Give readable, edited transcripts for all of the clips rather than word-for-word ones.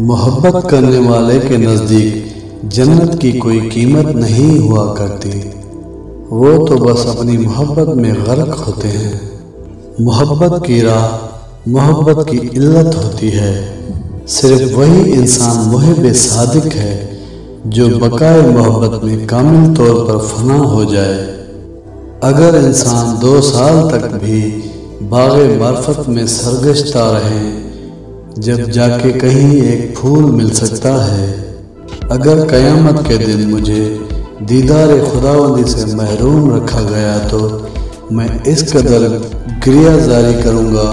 محبت کرنے والے کے نزدیک جنت کی کوئی قیمت نہیں ہوا کرتی، وہ تو بس اپنی محبت میں غرق ہوتے ہیں۔ محبت کی راہ محبت کی علت ہوتی ہے۔ صرف وہی انسان محب صادق ہے جو بقائے محبت میں کامل طور پر فنا ہو جائے۔ اگر انسان 2 سال تک بھی باغ معرفت میں سرگشتہ رہے، جب جا کے کہیں ایک پھول مل سکتا ہے۔ اگر قیامت کے دن مجھے دیدار خداوندی سے محروم رکھا گیا تو میں اس قدر گریہ زاری کروں گا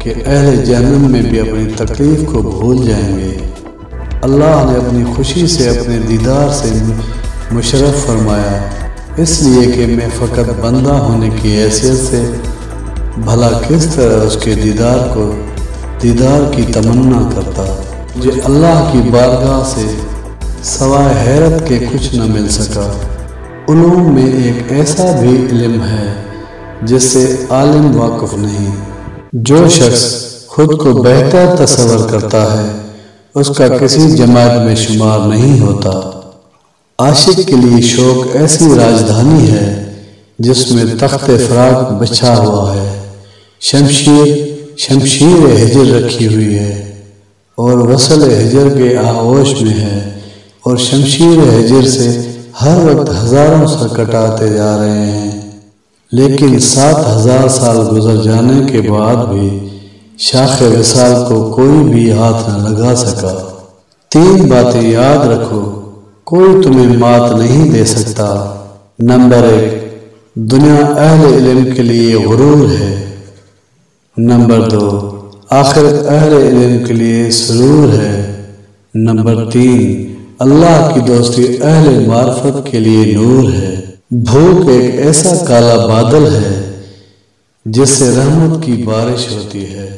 کہ اہل جہنم میں بھی اپنی تکلیف کو بھول جائیں گے۔ اللہ نے اپنی خوشی سے اپنے دیدار سے مشرف فرمایا، اس لیے کہ میں فقط بندہ ہونے کی حیثیت سے بھلا کس طرح اس کے دیدار کی تمنا کرتا۔ مجھے اللہ کی بارگاہ سے سوائے حیرت کے کچھ نہ مل سکا۔ علوم میں ایک ایسا بھی علم ہے جس سے عالم واقف نہیں۔ جو شخص خود کو بہتر تصور کرتا ہے اس کا کسی جماعت میں شمار نہیں ہوتا۔ عاشق کے لیے شوق ایسی راجدھانی ہے جس میں تخت فراق بچھا ہوا ہے، شمشیر ہجر رکھی ہوئی ہے اور وصل ہجر کے آغوش میں ہے، اور شمشیر ہجر سے ہر وقت ہزاروں سر کٹاتے جا رہے ہیں، لیکن 7000 سال گزر جانے کے بعد بھی شاخ وصال کو کوئی بھی ہاتھ نہ لگا سکا۔ 3 باتیں یاد رکھو، کوئی تمہیں مات نہیں دے سکتا۔ نمبر 1، دنیا اہل علم کے لیے غرور ہے۔ نمبر 2، آخرت اہل علم کے لیے سرور ہے۔ نمبر 3، اللہ کی دوستی اہل معرفت کے لیے نور ہے۔ بھوک ایک ایسا کالا بادل ہے جس سے رحمت کی بارش ہوتی ہے۔